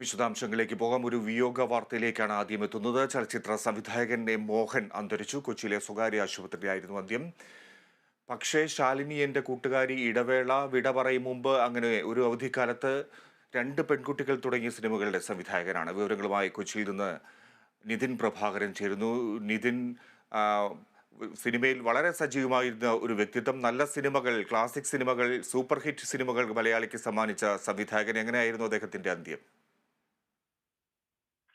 വിശദാംശങ്ങളിലേക്ക് പോകാം. ഒരു വിയോഗ വാർത്തയിലേക്കാണ് ആദ്യം എത്തുന്നത്. ചലച്ചിത്ര സംവിധായകൻ എം മോഹൻ അന്തരിച്ചു. കൊച്ചിയിലെ സ്വകാര്യ ആശുപത്രിയിലായിരുന്നു അന്ത്യം. പക്ഷേ ശാലിനി എൻ്റെ കൂട്ടുകാരി, ഇടവേള, വിട പറയും മുമ്പ്, അങ്ങനെ ഒരു അവധിക്കാലത്ത് രണ്ട് പെൺകുട്ടികൾ തുടങ്ങിയ സിനിമകളുടെ സംവിധായകനാണ്. വിവരങ്ങളുമായി കൊച്ചിയിൽ നിന്ന് നിതിൻ പ്രഭാകരൻ ചേരുന്നു. നിതിൻ, ആ, സിനിമയിൽ വളരെ സജീവമായിരുന്ന ഒരു വ്യക്തിത്വം, നല്ല സിനിമകൾ, ക്ലാസിക് സിനിമകൾ, സൂപ്പർ ഹിറ്റ് സിനിമകൾ മലയാളിക്ക് സമ്മാനിച്ച സംവിധായകൻ. എങ്ങനെയായിരുന്നു അദ്ദേഹത്തിന്റെ അന്ത്യം?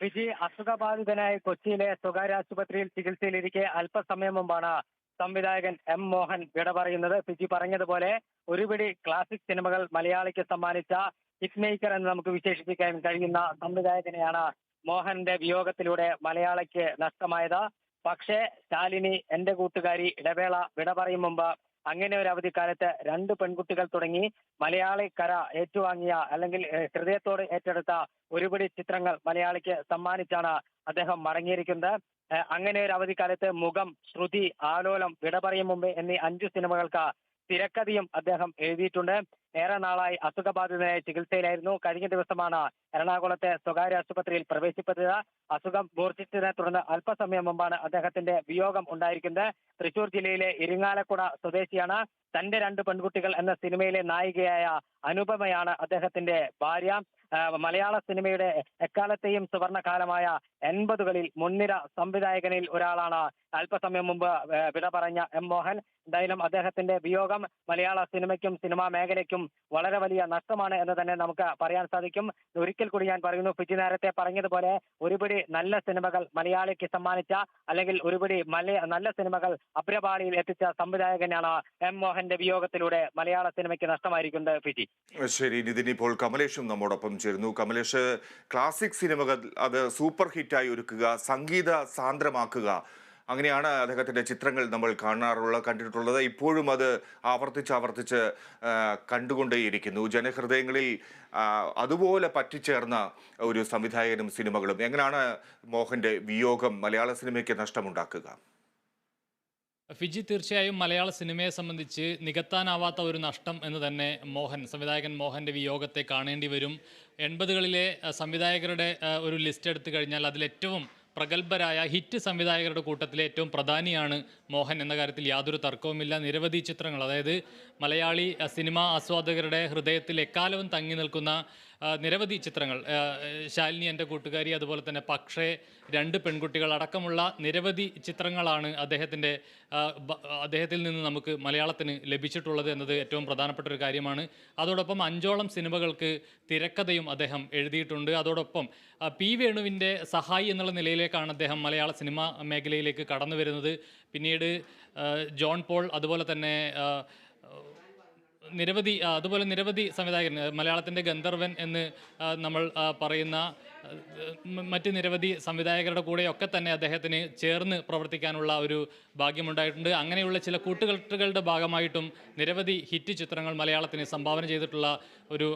വിജി അസുഖബാധിതനായി കൊച്ചിയിലെ സ്വകാര്യ ആശുപത്രിയിൽ ചികിത്സയിലിരിക്കെ അല്പസമയം മുമ്പാണ് സംവിധായകൻ എം മോഹൻ വിട പറയുന്നത്. ഫിജി പറഞ്ഞതുപോലെ ഒരുപിടി ക്ലാസിക് സിനിമകൾ മലയാളിക്ക് സമ്മാനിച്ച ഹിറ്റ് മേക്കർ എന്ന് നമുക്ക് വിശേഷിപ്പിക്കാൻ കഴിയുന്ന സംവിധായകനെയാണ് മോഹന്റെ വിയോഗത്തിലൂടെ മലയാളിക്ക് നഷ്ടമായത്. പക്ഷേ ശാലിനി, എന്റെ കൂട്ടുകാരി, ഇടവേള, വിട പറയും മുമ്പ്, അങ്ങനെ ഒരു അവധിക്കാലത്ത് രണ്ട് പെൺകുട്ടികൾ തുടങ്ങി മലയാളിക്കര ഏറ്റുവാങ്ങിയ അല്ലെങ്കിൽ ഹൃദയത്തോട് ഏറ്റെടുത്ത ഒരുപിടി ചിത്രങ്ങൾ മലയാളിക്ക് സമ്മാനിച്ചാണ് അദ്ദേഹം മടങ്ങിയിരിക്കുന്നത്. അങ്ങനെ ഒരു അവധിക്കാലത്ത് മുഖം, ശ്രുതി, ആലോലം, വിട പറയും മുമ്പ് എന്നീ 5 സിനിമകൾക്ക് തിരക്കഥയും അദ്ദേഹം എഴുതിയിട്ടുണ്ട്. ഏറെ നാളായി അസുഖബാധിതനായി ചികിത്സയിലായിരുന്നു. കഴിഞ്ഞ ദിവസമാണ് എറണാകുളത്തെ സ്വകാര്യ ആശുപത്രിയിൽ പ്രവേശിപ്പിച്ചത്. അസുഖം മൂർച്ഛിച്ചതിനെ തുടർന്ന് അല്പസമയം മുമ്പാണ് അദ്ദേഹത്തിന്റെ വിയോഗം ഉണ്ടായിരിക്കുന്നത്. തൃശൂർ ജില്ലയിലെ ഇരിങ്ങാലക്കുട സ്വദേശിയാണ്. തന്റെ രണ്ട് പെൺകുട്ടികൾ എന്ന സിനിമയിലെ നായികയായ അനുപമയാണ് അദ്ദേഹത്തിന്റെ ഭാര്യ. മലയാള സിനിമയുടെ എക്കാലത്തെയും സുവർണകാലമായ 80കളിൽ മുൻനിര സംവിധായകനിൽ ഒരാളാണ് അല്പസമയം മുമ്പ് വിട പറഞ്ഞ എം മോഹൻ. എന്തായാലും അദ്ദേഹത്തിന്റെ വിയോഗം മലയാള സിനിമയ്ക്കും സിനിമാ മേഖലയ്ക്കും വളരെ വലിയ നഷ്ടമാണ് എന്ന് തന്നെ നമുക്ക് പറയാൻ സാധിക്കും. ഒരിക്കൽ കൂടി ഞാൻ പറയുന്നു, ഫിജി നേരത്തെ പറഞ്ഞതുപോലെ ഒരുപിടി നല്ല സിനിമകൾ മലയാളിക്ക് സമ്മാനിച്ച, അല്ലെങ്കിൽ ഒരുപിടി നല്ല സിനിമകൾ അഭ്രപാളിയിൽ എത്തിച്ച സംവിധായകനാണ് എം മോഹന്റെ വിയോഗത്തിലൂടെ മലയാള സിനിമയ്ക്ക് നഷ്ടമായിരിക്കുന്നത്. ഫിജി, ശരി നിതിൻ, ഇപ്പോൾ കമലേഷും നമ്മോടൊപ്പം ചേരുന്നു. കമലേഷ്, ക്ലാസിക് സിനിമകൾ അത് സൂപ്പർ ഹിറ്റായി ഒരുക്കുക, സംഗീത സാന്ദ്രമാക്കുക, അങ്ങനെയാണ് അദ്ദേഹത്തിന്റെ ചിത്രങ്ങൾ നമ്മൾ കണ്ടിട്ടുള്ളത്. ഇപ്പോഴും അത് ആവർത്തിച്ച് കണ്ടുകൊണ്ടേയിരിക്കുന്നു. ജനഹൃദയങ്ങളിൽ അതുപോലെ പറ്റിച്ചേർന്ന ഒരു സംവിധായകനും സിനിമകളും. എങ്ങനെയാണ് മോഹന്റെ വിയോഗം മലയാള സിനിമയ്ക്ക് നഷ്ടമുണ്ടാക്കുക? ഫിജി, തീർച്ചയായും മലയാള സിനിമയെ സംബന്ധിച്ച് നികത്താനാവാത്ത ഒരു നഷ്ടം എന്ന് തന്നെ സംവിധായകൻ മോഹൻ്റെ വിയോഗത്തെ കാണേണ്ടി വരും. 80കളിലെ സംവിധായകരുടെ ഒരു ലിസ്റ്റ് എടുത്തു കഴിഞ്ഞാൽ അതിലേറ്റവും പ്രഗത്ഭരായ ഹിറ്റ് സംവിധായകരുടെ കൂട്ടത്തിലെ ഏറ്റവും പ്രധാനിയാണ് മോഹൻ എന്ന കാര്യത്തിൽ യാതൊരു തർക്കവുമില്ല. നിരവധി ചിത്രങ്ങൾ, അതായത് മലയാളി സിനിമാ ആസ്വാദകരുടെ ഹൃദയത്തിൽ എക്കാലവും തങ്ങി നിൽക്കുന്ന നിരവധി ചിത്രങ്ങൾ, ശാലിനി എൻ്റെ കൂട്ടുകാരി, അതുപോലെ തന്നെ പക്ഷേ, രണ്ട് പെൺകുട്ടികൾ അടക്കമുള്ള നിരവധി ചിത്രങ്ങളാണ് അദ്ദേഹത്തിൽ നിന്ന് നമുക്ക് മലയാളത്തിന് ലഭിച്ചിട്ടുള്ളത് എന്നത് ഏറ്റവും പ്രധാനപ്പെട്ട ഒരു കാര്യമാണ്. അതോടൊപ്പം 5ഓളം സിനിമകൾക്ക് തിരക്കഥയും അദ്ദേഹം എഴുതിയിട്ടുണ്ട്. അതോടൊപ്പം പി വേണുവിൻ്റെ സഹായി എന്നുള്ള നിലയിലേക്കാണ് അദ്ദേഹം മലയാള സിനിമാ മേഖലയിലേക്ക് കടന്നു വരുന്നത്. പിന്നീട് ജോൺ പോൾ, അതുപോലെ തന്നെ നിരവധി സംവിധായകൻ, മലയാളത്തിൻ്റെ ഗന്ധർവൻ എന്ന് നമ്മൾ പറയുന്ന മറ്റ് നിരവധി സംവിധായകരുടെ കൂടെയൊക്കെ തന്നെ അദ്ദേഹത്തിന് ചേർന്ന് പ്രവർത്തിക്കാനുള്ള ഒരു ഭാഗ്യമുണ്ടായിട്ടുണ്ട്. അങ്ങനെയുള്ള ചില കൂട്ടുകെട്ടുകളുടെ ഭാഗമായിട്ടും നിരവധി ഹിറ്റ് ചിത്രങ്ങൾ മലയാളത്തിന് സംഭാവന ചെയ്തിട്ടുള്ള ഒരു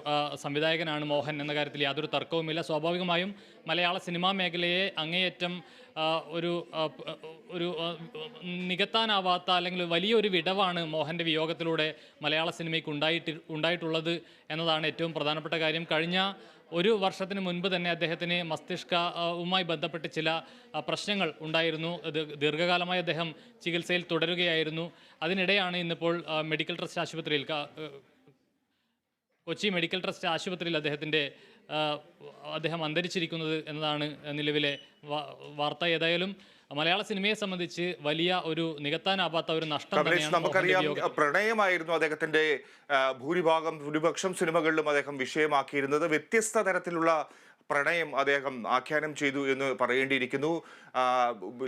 സംവിധായകനാണ് മോഹൻ എന്ന കാര്യത്തിൽ യാതൊരു തർക്കവുമില്ല. സ്വാഭാവികമായും മലയാള സിനിമാ മേഖലയെ അങ്ങേയറ്റം ഒരു ഒരു നികത്താനാവാത്ത, അല്ലെങ്കിൽ വലിയൊരു വിടവാണ് മോഹൻ്റെ വിയോഗത്തിലൂടെ മലയാള സിനിമയ്ക്ക് ഉണ്ടായിട്ടുള്ളത് എന്നതാണ് ഏറ്റവും പ്രധാനപ്പെട്ട കാര്യം. കഴിഞ്ഞ ഒരു വർഷത്തിന് മുൻപ് തന്നെ അദ്ദേഹത്തിന് മസ്തിഷ്കവുമായി ബന്ധപ്പെട്ട് ചില പ്രശ്നങ്ങൾ ഉണ്ടായിരുന്നു. ദീർഘകാലമായി അദ്ദേഹം ചികിത്സയിൽ തുടരുകയായിരുന്നു. അതിനിടെയാണ് ഇന്നിപ്പോൾ മെഡിക്കൽ ട്രസ്റ്റ് ആശുപത്രിയിൽ, കൊച്ചി മെഡിക്കൽ ട്രസ്റ്റ് ആശുപത്രിയിൽ അദ്ദേഹം അന്തരിച്ചിരിക്കുന്നത് എന്നതാണ് നിലവിലെ വാർത്ത. ഏതായാലും മലയാള സിനിമയെ സംബന്ധിച്ച് വലിയ ഒരു നികത്താനാവാത്ത ഒരു നഷ്ടം തന്നെയാണ്. നമുക്കറിയാം, പ്രണയമായിരുന്നു അദ്ദേഹത്തിന്റെ ഭൂരിപക്ഷം സിനിമകളിലും അദ്ദേഹം വിഷയമാക്കിയിരുന്നത്. വ്യത്യസ്ത തരത്തിലുള്ള പ്രണയം അദ്ദേഹം ആഖ്യാനം ചെയ്തു എന്ന് പറയേണ്ടിയിരിക്കുന്നു.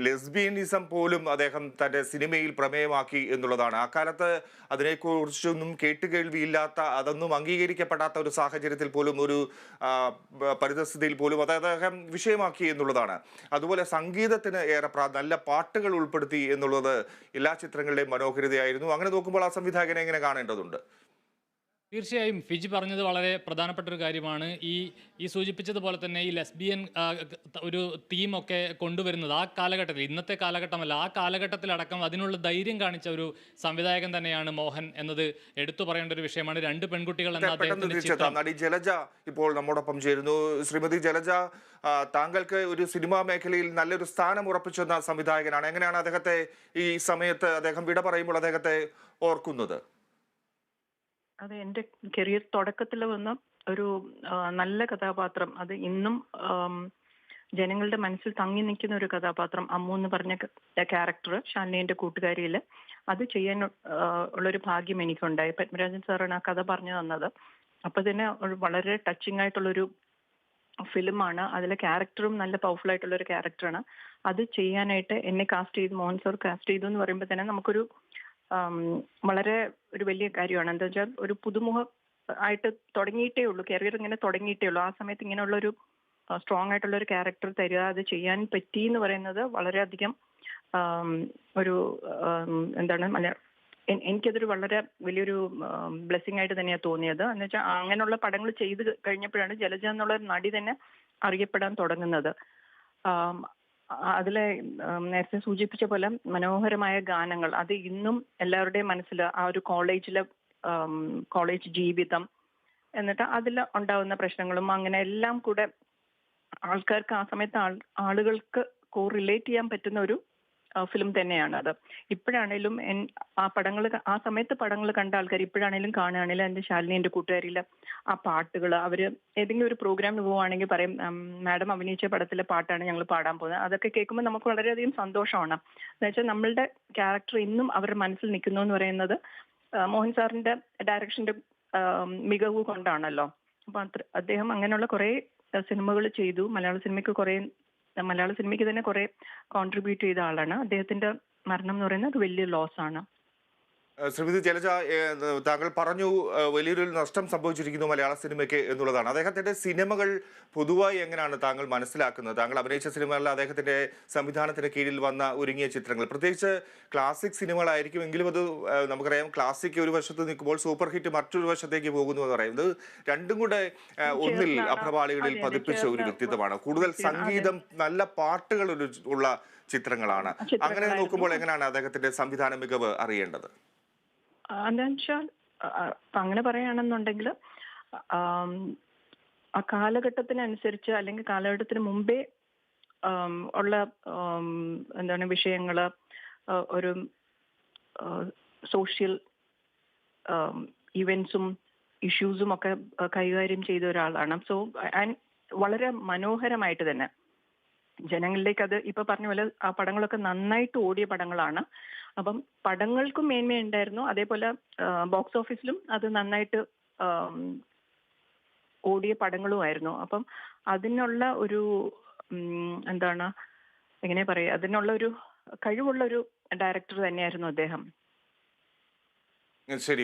ലെസ്ബിയനിസം പോലും അദ്ദേഹം തൻ്റെ സിനിമയിൽ പ്രമേയമാക്കി എന്നുള്ളതാണ്. അക്കാലത്ത് അതിനെക്കുറിച്ചൊന്നും കേട്ടുകേൾവിയില്ലാത്ത, അതൊന്നും അംഗീകരിക്കപ്പെടാത്ത ഒരു സാഹചര്യത്തിൽ പോലും, ഒരു പരിതസ്ഥിതിയിൽ പോലും അത് അദ്ദേഹം വിഷയമാക്കി എന്നുള്ളതാണ്. അതുപോലെ സംഗീതത്തിന് ഏറെ നല്ല പാട്ടുകൾ ഉൾപ്പെടുത്തി എന്നുള്ളത് എല്ലാ ചിത്രങ്ങളുടെയും മനോഹരിതയായിരുന്നു. അങ്ങനെ നോക്കുമ്പോൾ ആ സംവിധായകനെ എങ്ങനെ കാണേണ്ടതുണ്ട്? തീർച്ചയായും ഫിജി പറഞ്ഞത് വളരെ പ്രധാനപ്പെട്ട ഒരു കാര്യമാണ്. ഈ സൂചിപ്പിച്ചതുപോലെ തന്നെ ഈ ലെസ്ബിയൻ ഒരു തീമൊക്കെ കൊണ്ടുവരുന്നത് ആ കാലഘട്ടത്തിൽ, ഇന്നത്തെ കാലഘട്ടമല്ല, ആ കാലഘട്ടത്തിലടക്കം അതിനുള്ള ധൈര്യം കാണിച്ച ഒരു സംവിധായകൻ തന്നെയാണ് മോഹൻ എന്നത് എടുത്തു പറയേണ്ട ഒരു വിഷയമാണ്. രണ്ട് പെൺകുട്ടികൾ എന്ന പെട്ടെന്ന് അദ്ദേഹത്തിന്റെ തിരിച്ചെത്താം. ചിത്രം. നടി ജലജ ഇപ്പോൾ നമ്മോടൊപ്പം ചേരുന്നു. ശ്രീമതി ജലജ, താങ്കൾക്ക് ഒരു സിനിമാ മേഖലയിൽ നല്ലൊരു സ്ഥാനം ഉറപ്പിച്ചെന്ന സംവിധായകനാണ്. എങ്ങനെയാണ് അദ്ദേഹത്തെ ഈ സമയത്ത് അദ്ദേഹം വിട പറയുമ്പോൾ അദ്ദേഹത്തെ ഓർക്കുന്നത്? അത് എൻ്റെ കരിയർ തുടക്കത്തിൽ വന്ന ഒരു നല്ല കഥാപാത്രം, അത് ഇന്നും ജനങ്ങളുടെ മനസ്സിൽ തങ്ങി നിൽക്കുന്ന ഒരു കഥാപാത്രം, അമ്മു എന്ന് പറഞ്ഞ ക്യാരക്ടർ ശാലിനിയുടെ കൂട്ടുകാരിയിൽ അത് ചെയ്യാൻ ഉള്ളൊരു ഭാഗ്യം എനിക്കുണ്ടായി. പത്മരാജൻ സാറാണ് ആ കഥ പറഞ്ഞു തന്നത്. അപ്പൊ തന്നെ ഒരു വളരെ ടച്ചിങ് ആയിട്ടുള്ളൊരു ഫിലിമാണ്. അതിലെ ക്യാരക്ടറും നല്ല പവർഫുൾ ആയിട്ടുള്ള ഒരു ക്യാരക്ടറാണ്. അത് ചെയ്യാനായിട്ട് എന്നെ കാസ്റ്റ് ചെയ്തു, മോഹൻ സാർ കാസ്റ്റ് ചെയ്തു എന്ന് പറയുമ്പോൾ തന്നെ നമുക്കൊരു വളരെ ഒരു വലിയ കാര്യമാണ്. എന്താ വെച്ചാൽ ഒരു പുതുമുഖ ആയിട്ട് തുടങ്ങിയിട്ടേ ഉള്ളൂ, കരിയർ ഇങ്ങനെ തുടങ്ങിയിട്ടേ ഉള്ളൂ. ആ സമയത്ത് ഇങ്ങനെയുള്ള ഒരു സ്ട്രോങ് ആയിട്ടുള്ള ഒരു ക്യാരക്ടർ തരിക, അത് ചെയ്യാൻ പറ്റി എന്ന് പറയുന്നത് വളരെയധികം ഒരു എന്താണ് എനിക്കതൊരു വളരെ വലിയൊരു ബ്ലെസ്സിങ് ആയിട്ട് തന്നെയാണ് തോന്നിയത്. എന്ന് വെച്ചാൽ അങ്ങനെയുള്ള പടങ്ങൾ ചെയ്ത് കഴിഞ്ഞപ്പോഴാണ് ജലജ എന്നുള്ള ഒരു നടി തന്നെ അറിയപ്പെടാൻ തുടങ്ങുന്നത്. അതിലെ നേരത്തെ സൂചിപ്പിച്ച പോലെ മനോഹരമായ ഗാനങ്ങൾ, അത് ഇന്നും എല്ലാവരുടെയും മനസ്സിൽ ആ ഒരു കോളേജ് ജീവിതം, എന്നിട്ട് അതിൽ ഉണ്ടാവുന്ന പ്രശ്നങ്ങളും അങ്ങനെ എല്ലാം കൂടെ ആൾക്കാർക്ക് ആ സമയത്ത് ആളുകൾക്ക് റിലേറ്റ് ചെയ്യാൻ പറ്റുന്ന ഒരു ഫിലിം തന്നെയാണ് അത്. ഇപ്പോഴാണേലും ആ സമയത്ത് പടങ്ങൾ കണ്ട ആൾക്കാർ ഇപ്പോഴാണേലും കാണുകയാണെങ്കിലും എൻ്റെ ശാലിനി എൻ്റെ കൂട്ടുകാരിയിലെ ആ പാട്ടുകൾ, അവർ ഏതെങ്കിലും ഒരു പ്രോഗ്രാമിന് പോവുകയാണെങ്കിൽ പറയും, മാഡം അഭിനയിച്ച പടത്തിലെ പാട്ടാണ് ഞങ്ങൾ പാടാൻ പോകുന്നത്. അതൊക്കെ കേൾക്കുമ്പോൾ നമുക്ക് വളരെയധികം സന്തോഷമാണ്. എന്നുവെച്ചാൽ നമ്മളുടെ ക്യാരക്ടർ ഇന്നും അവരുടെ മനസ്സിൽ നിൽക്കുന്നു എന്ന് പറയുന്നത് മോഹൻ സാറിന്റെ ഡയറക്ഷന്റെ മികവ് കൊണ്ടാണല്ലോ. അപ്പൊ അദ്ദേഹം അങ്ങനെയുള്ള കുറെ സിനിമകൾ ചെയ്തു. മലയാള സിനിമയ്ക്ക് തന്നെ കുറെ കോൺട്രിബ്യൂട്ട് ചെയ്ത ആളാണ്. അദ്ദേഹത്തിന്റെ മരണം എന്ന് പറയുന്നത് വലിയ ലോസ് ആണ്. ശ്രീമതി ജലജ, താങ്കൾ പറഞ്ഞു വലിയൊരു നഷ്ടം സംഭവിച്ചിരിക്കുന്നു മലയാള സിനിമയ്ക്ക് എന്നുള്ളതാണ്. അദ്ദേഹത്തിന്റെ സിനിമകൾ പൊതുവായി എങ്ങനെയാണ് താങ്കൾ മനസ്സിലാക്കുന്നത്? താങ്കൾ അഭിനയിച്ച സിനിമകളിൽ അദ്ദേഹത്തിന്റെ സംവിധാനത്തിന് കീഴിൽ വന്ന ഒരുങ്ങിയ ചിത്രങ്ങൾ, പ്രത്യേകിച്ച് ക്ലാസിക് സിനിമകളായിരിക്കും എങ്കിലും അത് നമുക്കറിയാം, ക്ലാസിക് ഒരു വശത്ത് നിൽക്കുമ്പോൾ സൂപ്പർ ഹിറ്റ് മറ്റൊരു വശത്തേക്ക് പോകുന്നു എന്ന് പറയുന്നത് രണ്ടും കൂടെ ഒന്നിൽ അപ്രപാളികളിൽ പതിപ്പിച്ച ഒരു വ്യക്തിത്വമാണ്. കൂടുതൽ സംഗീതം, നല്ല പാട്ടുകൾ ഉള്ള ചിത്രങ്ങളാണ്. അങ്ങനെ നോക്കുമ്പോൾ എങ്ങനെയാണ് അദ്ദേഹത്തിന്റെ സംവിധാന മികവ് അറിയേണ്ടത്? എന്താണെന്ന് വെച്ചാൽ അങ്ങനെ പറയുകയാണെന്നുണ്ടെങ്കിൽ ആ കാലഘട്ടത്തിനനുസരിച്ച് അല്ലെങ്കിൽ കാലഘട്ടത്തിന് മുമ്പേ ഉള്ള വിഷയങ്ങൾ, ഒരു സോഷ്യൽ ഇവന്റ്സും ഇഷ്യൂസും ഒക്കെ കൈകാര്യം ചെയ്ത ഒരാളാണ്. സോ വളരെ മനോഹരമായിട്ട് തന്നെ ജനങ്ങളിലേക്ക് അത് ഇപ്പൊ പറഞ്ഞ പോലെ ആ പടങ്ങളൊക്കെ നന്നായിട്ട് ഓടിയ പടങ്ങളാണ്. അപ്പം പടങ്ങൾക്കും മേന്മയുണ്ടായിരുന്നു, അതേപോലെ ബോക്സ് ഓഫീസിലും അത് നന്നായിട്ട് ഓടിയ പടങ്ങളുമായിരുന്നു. അപ്പം അതിനുള്ള ഒരു എങ്ങനെ പറയാ, അതിനുള്ള ഒരു കഴിവുള്ള ഒരു ഡയറക്ടർ തന്നെയായിരുന്നു അദ്ദേഹം. ശരി.